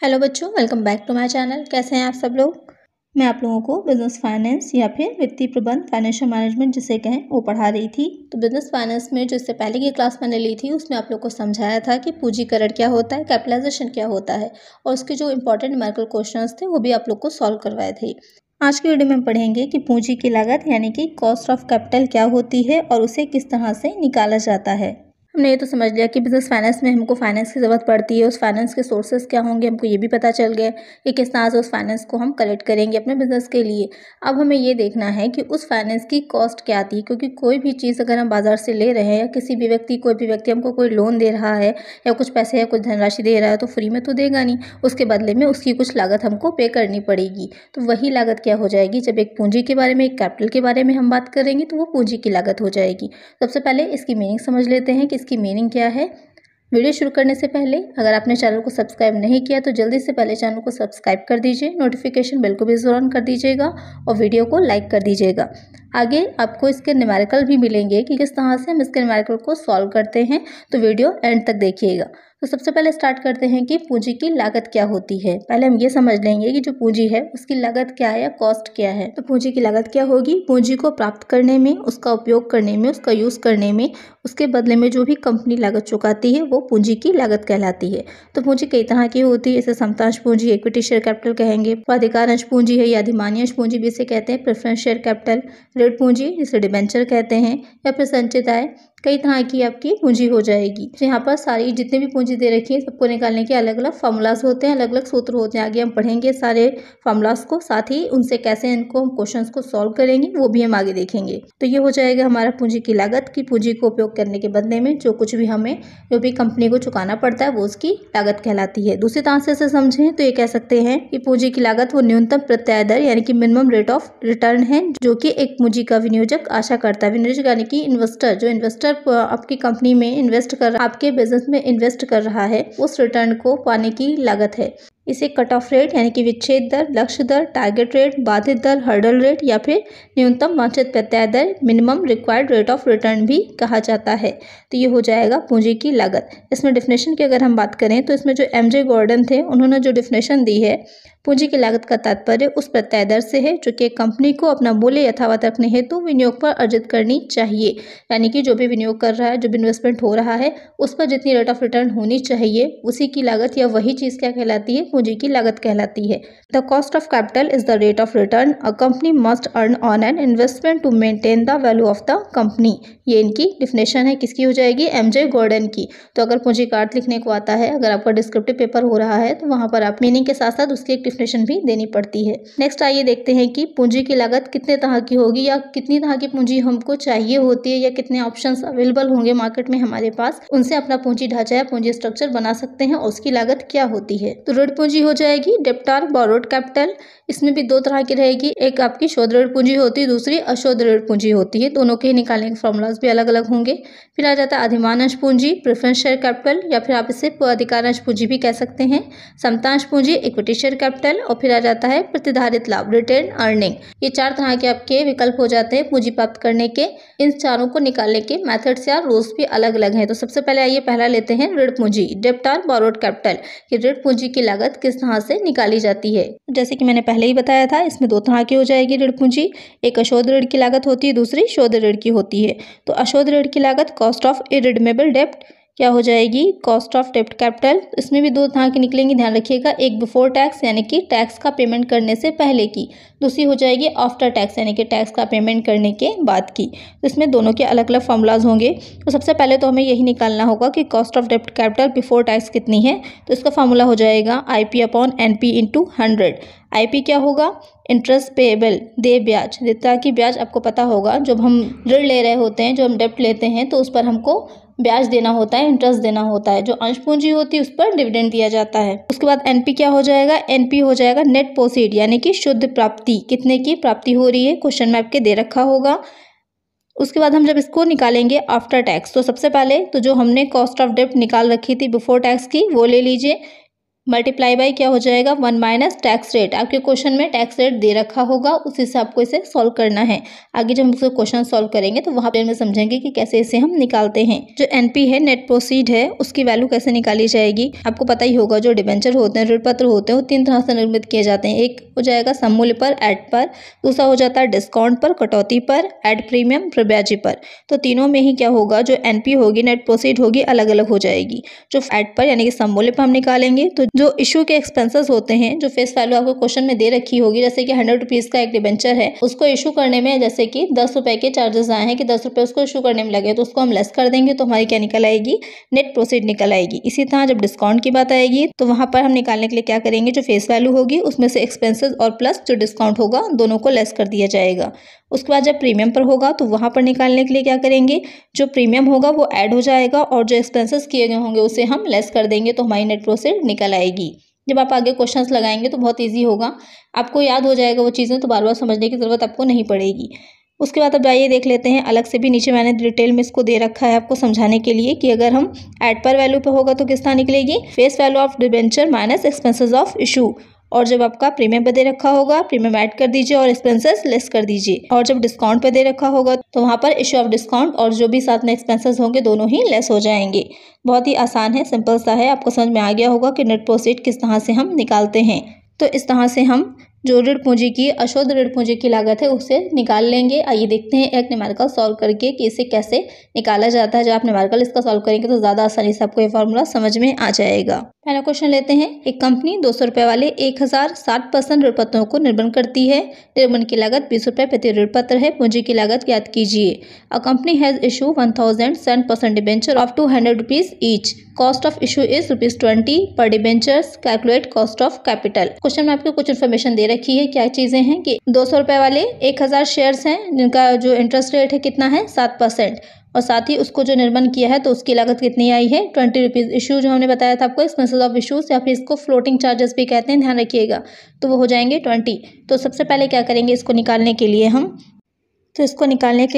Hello बच्चों, welcome back to my channel. कैसे हैं आप सब लोग। मैं आप लोगों को बिजनेस फाइनेंस या फिर वित्तीय प्रबंध, फाइनेंशियल मैनेजमेंट जिसे कहें, वो पढ़ा रही थी। तो बिजनेस फाइनेंस में जो इससे पहले की क्लास मैंने ली थी उसमें आप लोग को समझाया था कि पूंजीकरण क्या होता है, कैपिटलाइजेशन क्या होता है, और उसके जो इंपॉर्टेंट न्यूमेरिकल क्वेश्चंस थे वो भी आप लोग को सॉल्व करवाए थे। आज की वीडियो में पढ़ेंगे कि पूंजी की लागत यानी कि कॉस्ट ऑफ कैपिटल क्या होती है और उसे किस तरह से निकाला जाता है। हमने ये तो समझ लिया कि बिजनेस फाइनेंस में हमको फाइनेंस की ज़रूरत पड़ती है, उस फाइनेंस के सोर्सेज क्या होंगे हमको ये भी पता चल गया कि किस तरह से उस फाइनेंस को हम कलेक्ट करेंगे अपने बिजनेस के लिए। अब हमें ये देखना है कि उस फाइनेंस की कॉस्ट क्या आती है, क्योंकि कोई भी चीज़ अगर हम बाजार से ले रहे हैं या किसी भी व्यक्ति कोई भी व्यक्ति हमको कोई लोन दे रहा है या कुछ पैसे या कुछ धनराशि दे रहा है तो फ्री में तो देगा नहीं, उसके बदले में उसकी कुछ लागत हमको पे करनी पड़ेगी। तो वही लागत क्या हो जाएगी, जब एक पूंजी के बारे में, एक कैपिटल के बारे में हम बात करेंगे तो वो पूंजी की लागत हो जाएगी। सबसे पहले इसकी मीनिंग समझ लेते हैं कि इसकी मीनिंग क्या है। वीडियो शुरू करने से पहले अगर आपने चैनल को सब्सक्राइब नहीं किया तो जल्दी से पहले चैनल को सब्सक्राइब कर दीजिए, नोटिफिकेशन बेल को भी ज़रूर ऑन कर दीजिएगा और वीडियो को लाइक कर दीजिएगा। आगे आपको इसके न्यूमेरिकल भी मिलेंगे कि किस तरह से हम इसके न्यूमेरिकल को सॉल्व करते हैं, तो वीडियो एंड तक देखिएगा। तो सबसे पहले स्टार्ट करते हैं कि पूंजी की लागत क्या होती है। पहले हम ये समझ लेंगे कि जो पूंजी है उसकी लागत क्या है या कॉस्ट क्या है। तो पूंजी की लागत क्या होगी, पूंजी को प्राप्त करने में, उसका उपयोग करने में, उसका यूज़ करने में, उसके बदले में जो भी कंपनी लागत चुकाती है वो पूंजी की लागत कहलाती है। तो पूंजी कई तरह की होती है, जैसे समतांश पूंजी, इक्विटी शेयर कैपिटल कहेंगे, अधिकांश पूंजी है या अधिमान्यंश पूंजी भी इसे कहते हैं, प्रेफरेंस शेयर कैपिटल, ऋण पूंजी जिसे डिबेंचर कहते हैं, या फिर संचित आय। कई तरह की आपकी पूंजी हो जाएगी। तो यहाँ पर सारी जितने भी पूंजी दे रखी है सबको निकालने के अलग अलग फार्मूलाज होते हैं, अलग अलग सूत्र होते हैं। आगे हम पढ़ेंगे सारे फार्मूलाज को, साथ ही उनसे कैसे इनको हम क्वेश्चंस को सॉल्व करेंगे वो भी हम आगे देखेंगे। तो ये हो जाएगा हमारा पूंजी की लागत की पूंजी को उपयोग करने के बदले में जो कुछ भी हमें, जो भी कंपनी को चुकाना पड़ता है वो उसकी लागत कहलाती है। दूसरी तरह से समझें तो ये कह सकते हैं कि पूंजी की लागत वो न्यूनतम प्रत्याय दर यानी कि मिनिमम रेट ऑफ रिटर्न है जो कि एक पूंजी का विनियोजक आशा करता है। विनियोजक यानी कि इन्वेस्टर, जो इन्वेस्टर आपकी कंपनी में इन्वेस्ट कर, आपके बिजनेस में इन्वेस्ट कर रहा है, उस रिटर्न को पाने की लागत है। इसे कट ऑफ रेट यानी कि विच्छेद दर, लक्ष्य दर, टारगेट रेट, बाधित दर, हर्डल रेट या फिर न्यूनतम वांछित प्रत्याय दर, minimum required rate of return भी कहा जाता है। तो ये हो जाएगा पूंजी की लागत। इसमें डिफिनेशन की अगर हम बात करें तो इसमें जो एमजे गॉर्डन थे उन्होंने जो डिफिनेशन दी है, पूंजी की लागत का तात्पर्य उस प्रत्याय दर से है जो कि कंपनी को अपना मूल्य यथावत रखने हेतु विनियोग पर अर्जित करनी चाहिए। यानी कि जो भी विनियोग कर रहा है, जो भी इन्वेस्टमेंट हो रहा है, उस पर जितनी रेट ऑफ रिटर्न होनी चाहिए उसी की लागत या वही चीज़ क्या कहलाती है, पूंजी की लागत कहलाती है। The cost of capital is the rate of return a company must earn on an investment to maintain the value of the company. ये इनकी डिफिनेशन है, किसकी हो जाएगी, एमजे गॉर्डन की। तो अगर पूंजी का अर्थ लिखने को आता है, अगर आपका डिस्क्रिप्टिव पेपर हो रहा है तो वहां पर आप मीनिंग के साथ साथ उसकी एक डिफिनेशन भी देनी पड़ती है। नेक्स्ट आइए देखते हैं कि पूंजी की लागत कितने तरह की होगी या कितनी तरह की पूंजी हमको चाहिए होती है या कितने ऑप्शंस अवेलेबल होंगे मार्केट में हमारे पास, उनसे अपना पूंजी ढांचा या पूंजी स्ट्रक्चर बना सकते हैं और उसकी लागत क्या होती है। तो ऋण पूंजी हो जाएगी, डेब्टर बोरोड कैपिटल। इसमें भी दो तरह की रहेगी, एक आपकी शोध ऋण पूंजी होती है, दूसरी अशोध ऋण पूंजी होती है। दोनों के निकालने के फॉर्मूलाज भी अलग अलग होंगे। फिर आ जाता है अधिमानंश पूंजी, प्रेफरेंस शेयर कैपिटल, या फिर आप इसे अधिकारांश पूंजी भी कह सकते हैं, समतांश पूंजी, इक्विटी शेयर कैपिटल, और फिर आ जाता है प्रतिधारित लाभ, रिटेन अर्निंग। ये चार तरह के आपके विकल्प हो जाते हैं पूंजी प्राप्त करने के। इन चारों को निकालने के मेथड्स या रूल्स भी अलग अलग हैं। तो सबसे पहले आइए पहला लेते हैं ऋण पूंजी, डेब्टर बोरोड कैपिटल, कि ऋण पूंजी की लागत किस तरह से निकाली जाती है। जैसे कि मैंने पहले ही बताया था, इसमें दो तरह की हो जाएगी ऋण पूंजी, एक अशोध ऋण की लागत होती है, दूसरी शोध ऋण की होती है। तो अशोध ऋण की लागत कॉस्ट ऑफ इरिडीमेबल डेब्ट क्या हो जाएगी, कॉस्ट ऑफ डेब्ट कैपिटल। इसमें भी दो तरह की निकलेंगी, ध्यान रखिएगा, एक बिफोर टैक्स यानी कि टैक्स का पेमेंट करने से पहले की, दूसरी हो जाएगी आफ्टर टैक्स यानी कि टैक्स का पेमेंट करने के बाद की। तो इसमें दोनों के अलग अलग फॉर्मूलाज होंगे। तो सबसे पहले तो हमें यही निकालना होगा कि कॉस्ट ऑफ डेब्ट कैपिटल बिफोर टैक्स कितनी है। तो इसका फॉर्मूला हो जाएगा IP upon NP into 100। IP क्या होगा, इंटरेस्ट पेएबल, दे ब्याज, देयता की ब्याज आपको पता होगा, जब हम ऋण ले रहे होते हैं, जो हम डेब्ट लेते हैं तो उस पर हमको ब्याज देना होता है, इंटरेस्ट देना होता है। जो अंश पूंजी होती है उस पर डिविडेंड दिया जाता है। उसके बाद NP क्या हो जाएगा, NP हो जाएगा नेट प्रोसीड यानी कि शुद्ध प्राप्ति, कितने की प्राप्ति हो रही है, क्वेश्चन में आपके दे रखा होगा। उसके बाद हम जब इसको निकालेंगे आफ्टर टैक्स, तो सबसे पहले तो जो हमने कॉस्ट ऑफ डेब्ट निकाल रखी थी बिफोर टैक्स की वो ले लीजिए, मल्टीप्लाई बाय क्या हो जाएगा 1 माइनस टैक्स रेट। आपके क्वेश्चन में टैक्स रेट दे रखा होगा, उसी से आपको इसे सॉल्व करना है। आगे जब हम उसको क्वेश्चन सॉल्व करेंगे तो वहाँ पे हम समझेंगे कि कैसे इसे हम निकालते हैं। जो एनपी है, नेट प्रोसीड है, उसकी वैल्यू कैसे निकाली जाएगी। आपको पता ही होगा जो डिबेंचर होते हैं, ऋण पत्र होते हैं, वो 3 तरह से निर्मित किए जाते हैं। एक हो जाएगा सममूल्य पर, ऐड पर, दूसरा हो जाता है डिस्काउंट पर, कटौती पर, ऐड प्रीमियम, ब्याजी पर। तो तीनों में ही क्या होगा, जो एनपी होगी, नेट प्रोसीड होगी, अलग अलग हो जाएगी। जो ऐड पर यानी कि सममूल्य पर हम निकालेंगे तो जो इशू के एक्सपेंसेस होते हैं, जो फेस वैल्यू आपको क्वेश्चन में दे रखी होगी, जैसे कि 100 रुपीज का एक डिबेंचर है, उसको इशू करने में जैसे कि 10 रुपए के चार्जेस आए हैं कि 10 रुपए उसको इशू करने में लगे, तो उसको हम लेस कर देंगे तो हमारी क्या निकल आएगी, नेट प्रोसीड निकल आएगी। इसी तरह जब डिस्काउंट की बात आएगी तो वहां पर हम निकालने के लिए क्या करेंगे, जो फेस वैल्यू होगी उसमें से एक्सपेंसेस और प्लस जो डिस्काउंट होगा दोनों को लेस कर दिया जाएगा। उसके बाद जब प्रीमियम पर होगा तो वहां पर निकालने के लिए क्या करेंगे, जो प्रीमियम होगा वो ऐड हो जाएगा और जो एक्सपेंसेस किए गए होंगे उसे हम लेस कर देंगे तो हमारी नेट प्रोसीड निकल आएगी। जब आप आगे क्वेश्चंस लगाएंगे तो बहुत इजी होगा, आपको याद हो जाएगा वो चीज़ें, तो बार बार समझने की ज़रूरत आपको नहीं पड़ेगी। उसके बाद अब आइए देख लेते हैं, अलग से भी नीचे मैंने डिटेल में इसको दे रखा है आपको समझाने के लिए कि अगर हम ऐड पर वैल्यू पे होगा तो किस तरह निकलेगी, face value of debenture minus expenses of issue. और जब आपका प्रीमियम पे दे रखा होगा, प्रीमियम ऐड कर दीजिए और एक्सपेंसेस लेस कर दीजिए। और जब डिस्काउंट पे दे रखा होगा तो वहाँ पर इशू ऑफ डिस्काउंट और जो भी साथ में एक्सपेंसेस होंगे दोनों ही लेस हो जाएंगे। बहुत ही आसान है, सिंपल सा है, आपको समझ में आ गया होगा कि नेट प्रोसीड किस तरह से हम निकालते हैं। तो इस तरह से हम जो ऋण पूंजी की अशुद्ध ऋण पूंजी की लागत है उसे निकाल लेंगे। आइए देखते हैं एक न्यूमेरिकल सॉल्व करके कि इसे कैसे निकाला जाता है। जब आप न्यूमेरिकल इसका सॉल्व करेंगे तो ज़्यादा आसानी से आपको ये फॉर्मूला समझ में आ जाएगा। पहला क्वेश्चन लेते हैं। एक कंपनी 200 रुपये वाले 1060% ऋण पत्रों को निर्माण करती है। निर्माण की लागत 20 रुपये प्रति ऋण पत्र है। पूंजी की लागत ज्ञात कीजिए। A company has issue 1007% debenture of 200 rupees each. Cost of issue is ₹20 पर debentures. Calculate cost of capital. Question में आपको कुछ इन्फॉर्मेशन दे रखी है। क्या चीजें हैं कि 200 रुपये वाले 1000 शेयर्स हैं जिनका जो इंटरेस्ट रेट है कितना है 7%, और साथ ही उसको जो निर्माण किया है तो उसकी लागत कितनी आई है 20 रुपीज़। इशू जो हमने बताया था आपको एक्सपेंसेस ऑफ इशूज या फिर इसको फ्लोटिंग चार्जेस भी कहते हैं, ध्यान रखिएगा, तो वो हो जाएंगे 20। तो सबसे पहले क्या करेंगे, इसको निकालने के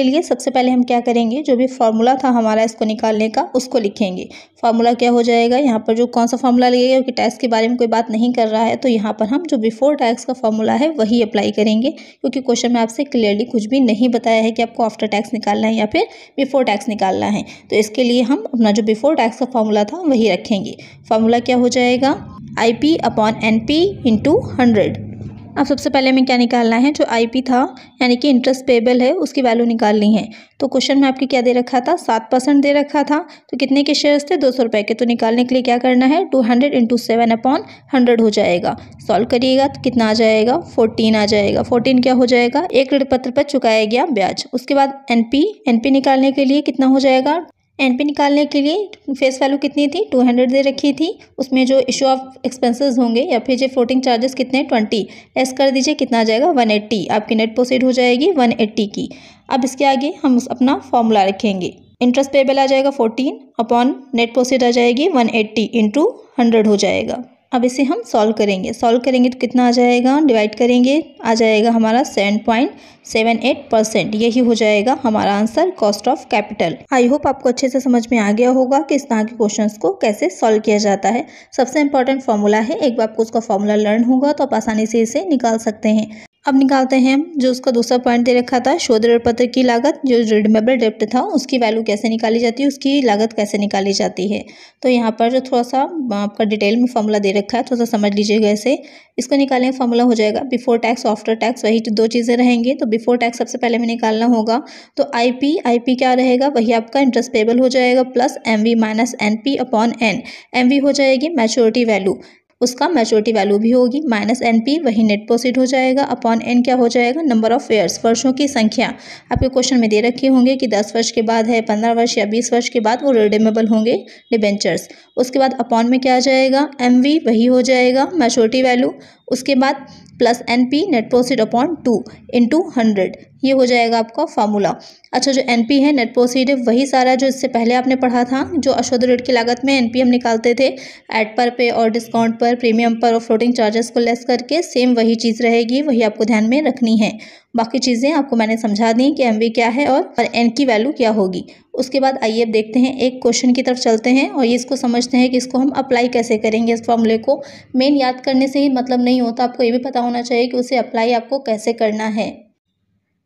लिए सबसे पहले हम क्या करेंगे, जो भी फॉर्मूला था हमारा इसको निकालने का उसको लिखेंगे। फॉर्मूला क्या हो जाएगा, यहाँ पर जो कौन सा फॉर्मूला लगेगा, क्योंकि टैक्स के बारे में कोई बात नहीं कर रहा है तो यहाँ पर हम जो बिफोर टैक्स का फॉर्मूला है वही अप्लाई करेंगे, क्योंकि क्वेश्चन में आपसे क्लियरली कुछ भी नहीं बताया है कि आपको आफ्टर टैक्स निकालना है या फिर बिफोर टैक्स निकालना है। तो इसके लिए हम अपना जो बिफोर टैक्स का फॉर्मूला था वही रखेंगे। फॉर्मूला क्या हो जाएगा, IP/NP × 100। अब सबसे पहले हमें क्या निकालना है, जो IP था यानी कि इंटरेस्ट पेबल है उसकी वैल्यू निकालनी है। तो क्वेश्चन में आपके क्या दे रखा था, 7% दे रखा था। तो कितने के शेयर्स थे, 200 रुपये के। तो निकालने के लिए क्या करना है, 200 × 7/100 हो जाएगा। सॉल्व करिएगा तो कितना आ जाएगा, 14 आ जाएगा। 14 क्या हो जाएगा, एक ऋण पत्र पर चुकाया गया ब्याज। उसके बाद NP निकालने के लिए कितना हो जाएगा, NP निकालने के लिए फेस वैल्यू कितनी थी, 200 दे रखी थी। उसमें जो इशू ऑफ एक्सपेंसेस होंगे या फिर जो फ्लोटिंग चार्जेस कितने 20 लेस कर दीजिए, कितना आ जाएगा 180। आपकी नेट प्रोसीड हो जाएगी 180 की। अब इसके आगे हम अपना फॉर्मूला रखेंगे। इंटरेस्ट पेबल आ जाएगा 14 अपॉन नेट प्रोसीड आ जाएगी 180 × 100 हो जाएगा। अब इसे हम सॉल्व करेंगे तो कितना आ जाएगा, डिवाइड करेंगे, आ जाएगा हमारा 7.78%। यही हो जाएगा हमारा answer, cost of capital. I hope आपको अच्छे से समझ में आ गया होगा कि इस तरह के क्वेश्चंस को कैसे सॉल्व किया जाता है। सबसे इंपॉर्टेंट फॉर्मूला है, एक बार आपको उसका फॉर्मूला लर्न होगा तो आप आसानी से इसे निकाल सकते हैं। अब निकालते हैं हम जो उसका दूसरा पॉइंट दे रखा था, शुद्ध ऋण पत्र की लागत, जो रिडीमेबल डेब्ट था उसकी वैल्यू कैसे निकाली जाती है, उसकी लागत कैसे निकाली जाती है। तो यहाँ पर जो थोड़ा सा आपका डिटेल में फॉर्मूला दे रखा है, थोड़ा सा समझ लीजिएगा इसे। इसको निकालने का फॉर्मूला हो जाएगा बिफोर टैक्स आफ्टर टैक्स, वही दो चीज़ें रहेंगी। तो बिफोर टैक्स सबसे पहले हमें निकालना होगा, तो IP क्या रहेगा, वही आपका इंटरेस्ट पेबल हो जाएगा, प्लस MV - NP/N। MV हो जाएगी मैच्योरिटी वैल्यू, उसका मैच्योरिटी वैल्यू भी होगी, माइनस NP वही नेट प्रोसीड हो जाएगा, अपॉन N क्या हो जाएगा, नंबर ऑफ ईयर्स, वर्षों की संख्या। आपके क्वेश्चन में दे रखे होंगे कि 10 वर्ष के बाद है, 15 वर्ष या 20 वर्ष के बाद वो रिडीमेबल होंगे डिबेंचर्स। उसके बाद अपॉन में क्या आ जाएगा, MV वही हो जाएगा मैच्योरिटी वैल्यू, उसके बाद plus NP net proceed upon 2 × 100। ये हो जाएगा आपका फॉर्मूला। अच्छा, जो NP है नेट प्रोसीड है वही सारा जो इससे पहले आपने पढ़ा था, जो अशुद्ध ऋण की लागत में NP हम निकालते थे ऐड पर पे और डिस्काउंट पर, प्रीमियम पर और फ्लोटिंग चार्जेस को लेस करके, सेम वही चीज़ रहेगी, वही आपको ध्यान में रखनी है। बाकी चीज़ें आपको मैंने समझा दी कि MV क्या है और N की वैल्यू क्या होगी। उसके बाद आइए अब देखते हैं एक क्वेश्चन की तरफ चलते हैं और इसको समझते हैं कि इसको हम अप्लाई कैसे करेंगे। इस फॉर्मूले को मेन याद करने से ही मतलब नहीं होता, आपको ये भी पता होना चाहिए कि उसे अप्लाई आपको कैसे करना है।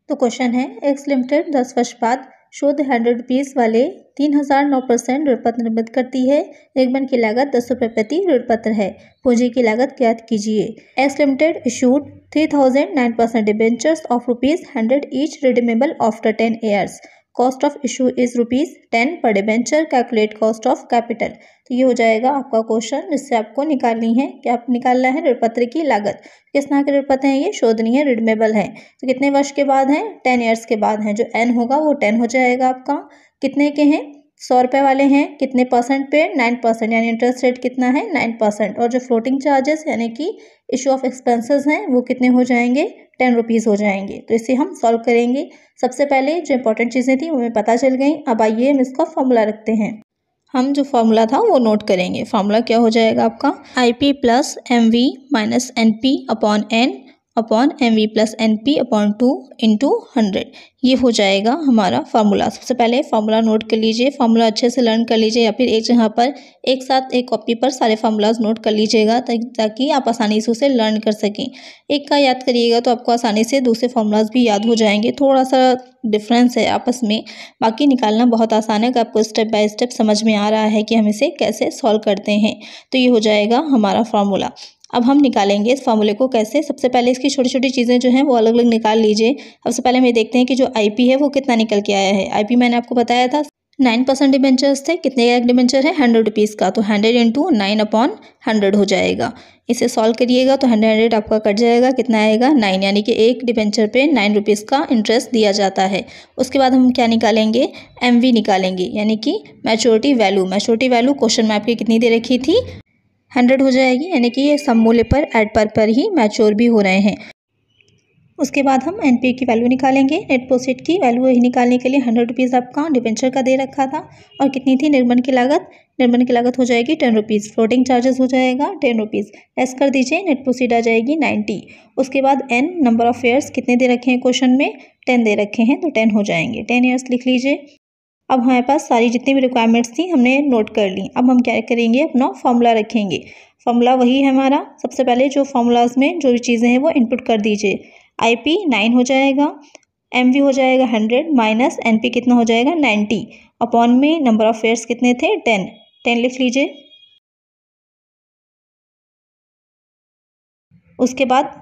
तो क्वेश्चन है, एक्स लिमिटेड 10 वर्ष बाद शुद्ध 100 रुपीज़ वाले 3009% ऋण पत्र निर्मित करती है। निगमन की लागत 10 रुपये प्रति ऋण पत्र है। पूंजी की लागत ज्ञात कीजिए। X limited issued 3009% debentures of ₹100 each redeemable after 10 years. Cost of issue is ₹10 पर debenture. Calculate cost of capital. तो ये हो जाएगा आपका क्वेश्चन जिससे आपको निकालनी है, क्या निकालना है, ऋण पत्र की लागत। किस तरह के ऋण पत्र हैं ये? शोधनीय है, रिडीमेबल है। तो कितने वर्ष के बाद हैं? 10 ईयर्स के बाद हैं। जो N होगा वो 10 हो जाएगा आपका। कितने के हैं? 100 रुपये वाले हैं। कितने परसेंट पे? 9%, यानी इंटरेस्ट रेट कितना है? 9%। और जो फ्लोटिंग चार्जेस यानी कि इशू ऑफ एक्सपेंसेस हैं वो कितने हो जाएंगे? 10 रुपीज़ हो जाएंगे। तो इसे हम सॉल्व करेंगे। सबसे पहले जो इंपॉर्टेंट चीज़ें थी वो हमें पता चल गई। अब आइए हम इसका फॉर्मूला रखते हैं। हम जो फॉर्मूला था वो नोट करेंगे। फॉर्मूला क्या हो जाएगा आपका? IP plus MV minus NP upon N upon MV plus NP upon 2 into 100। ये हो जाएगा हमारा फार्मूला। सबसे पहले फार्मूला नोट कर लीजिए, फार्मूला अच्छे से लर्न कर लीजिए या फिर एक जगह पर एक साथ एक कॉपी पर सारे फार्मूलाज नोट कर लीजिएगा ताकि आप आसानी से उसे लर्न कर सकें। एक का याद करिएगा तो आपको आसानी से दूसरे फार्मूलाज भी याद हो जाएंगे। थोड़ा सा डिफरेंस है आपस में, बाकी निकालना बहुत आसान है कि आपको स्टेप बाय स्टेप समझ में आ रहा है कि हम इसे कैसे सॉल्व करते हैं। तो ये हो जाएगा हमारा फार्मूला। अब हम निकालेंगे इस फार्मूले को कैसे। सबसे पहले इसकी छोटी छोटी चीज़ें जो हैं वो अलग अलग निकाल लीजिए। सबसे पहले हम ये देखते हैं कि जो IP है वो कितना निकल के आया है। IP मैंने आपको बताया था 9% डिबेंचर्स थे। कितने का एक डिबेंचर है? 100 रुपीज़ का। तो 100 इंटू 9 अपॉन 100 हो जाएगा। इसे सॉल्व करिएगा तो 100 आपका कट जाएगा। कितना आएगा? 9, यानी कि एक डिबेंचर पे 9 रुपीज़ का इंटरेस्ट दिया जाता है। उसके बाद हम क्या निकालेंगे? MV निकालेंगे, यानी कि maturity value. Maturity value question में आपकी कितनी दे रखी थी? 100 हो जाएगी, यानी कि ये सम मूल्य पर एड पर ही मैच्योर भी हो रहे हैं। उसके बाद हम NPA की वैल्यू निकालेंगे। नेट प्रोसीड की वैल्यू यही निकालने के लिए 100 रुपीज़ आपका डिबेंचर का दे रखा था। और कितनी थी निर्माण की लागत? निर्माण की लागत हो जाएगी 10 रुपीज़। फ्लोटिंग चार्जेस हो जाएगा 10 रुपीज़। लेस कर दीजिए, नेट प्रोसीड आ जाएगी 90। उसके बाद N नंबर ऑफ ईयर्स कितने दे रखे हैं क्वेश्चन में? 10 दे रखे हैं, तो 10 हो जाएंगे। 10 ईयर्स लिख लीजिए। अब हमारे पास सारी जितनी भी रिक्वायरमेंट्स थी हमने नोट कर ली। अब हम क्या करेंगे? अपना फॉर्मूला रखेंगे। फॉर्मूला वही है हमारा। सबसे पहले जो फॉर्मूलाज में जो भी चीज़ें हैं वो इनपुट कर दीजिए। IP 9 हो जाएगा, MV हो जाएगा 100 माइनस NP कितना हो जाएगा? 90 अपॉन में नंबर ऑफ ईयर्स कितने थे? 10 लिख लीजिए। उसके बाद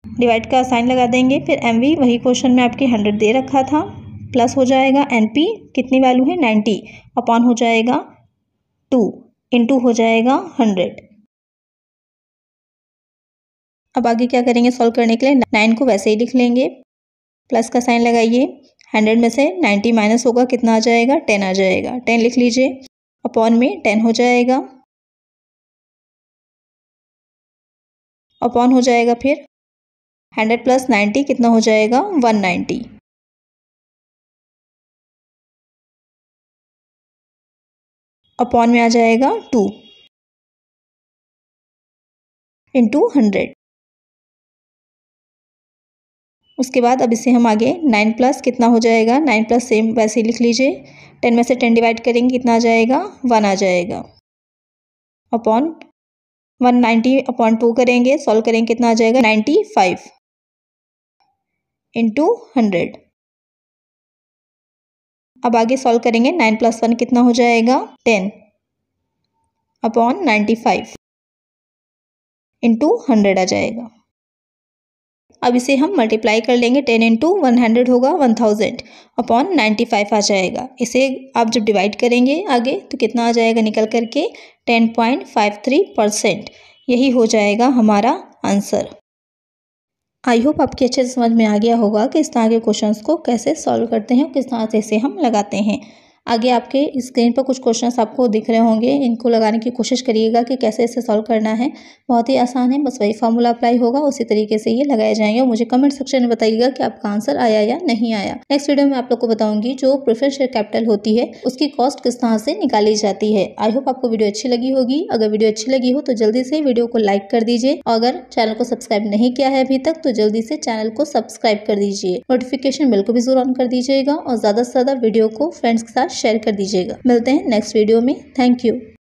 डिवाइड का साइन लगा देंगे। फिर MV वही क्वेश्चन में आपके 100 दे रखा था, प्लस हो जाएगा NP कितनी वैल्यू है? 90 अपॉन हो जाएगा 2 इंटू हो जाएगा 100। अब आगे क्या करेंगे सॉल्व करने के लिए? 9 को वैसे ही लिख लेंगे, प्लस का साइन लगाइए। 100 में से 90 माइनस होगा, कितना आ जाएगा? 10 आ जाएगा। 10 लिख लीजिए। अपॉन में 10 हो जाएगा, अपॉन हो जाएगा फिर 100 प्लस 90 कितना हो जाएगा? 190। अपॉन में आ जाएगा 2 इंटू 100। उसके बाद अब इसे हम आगे 9 प्लस कितना हो जाएगा? 9 प्लस सेम वैसे ही लिख लीजिए। 10 में से 10 डिवाइड करेंगे, कितना आ जाएगा? 1 आ जाएगा। अपॉन 190 अपॉन 2 करेंगे, सॉल्व करेंगे, कितना आ जाएगा? 95 इंटू 100। अब आगे सॉल्व करेंगे। 9 प्लस 1 कितना हो जाएगा? 10 अपॉन 95 इंटू 100 आ जाएगा। अब इसे हम मल्टीप्लाई कर लेंगे। 10 इंटू 100 होगा 1000 अपॉन 95 आ जाएगा। इसे आप जब डिवाइड करेंगे आगे तो कितना आ जाएगा निकल करके? 10.53%। यही हो जाएगा हमारा आंसर। आई होप आपके अच्छे से समझ में आ गया होगा कि इस तरह के क्वेश्चंस को कैसे सॉल्व करते हैं, किस तरह से इसे हम लगाते हैं। आगे आपके स्क्रीन पर कुछ क्वेश्चंस आपको दिख रहे होंगे, इनको लगाने की कोशिश करिएगा कि कैसे इसे सॉल्व करना है। बहुत ही आसान है, बस वही फार्मूला अप्लाई होगा, उसी तरीके से ये लगाए जाएंगे। मुझे कमेंट सेक्शन में बताइएगा कि आपका आंसर आया या नहीं आया। नेक्स्ट वीडियो में आप लोग को बताऊंगी जो प्रेफरेंस शेयर कैपिटल होती है उसकी कॉस्ट किस तरह से निकाली जाती है। आई होप आपको वीडियो अच्छी लगी होगी। अगर वीडियो अच्छी लगी हो तो जल्दी से वीडियो को लाइक कर दीजिए, और अगर चैनल को सब्सक्राइब नहीं किया है अभी तक तो जल्दी से चैनल को सब्सक्राइब कर दीजिए। नोटिफिकेशन बेल को भी जरूर ऑन कर दीजिएगा और ज्यादा से ज्यादा वीडियो को फ्रेंड्स के साथ शेयर कर दीजिएगा। मिलते हैं नेक्स्ट वीडियो में। Thank you.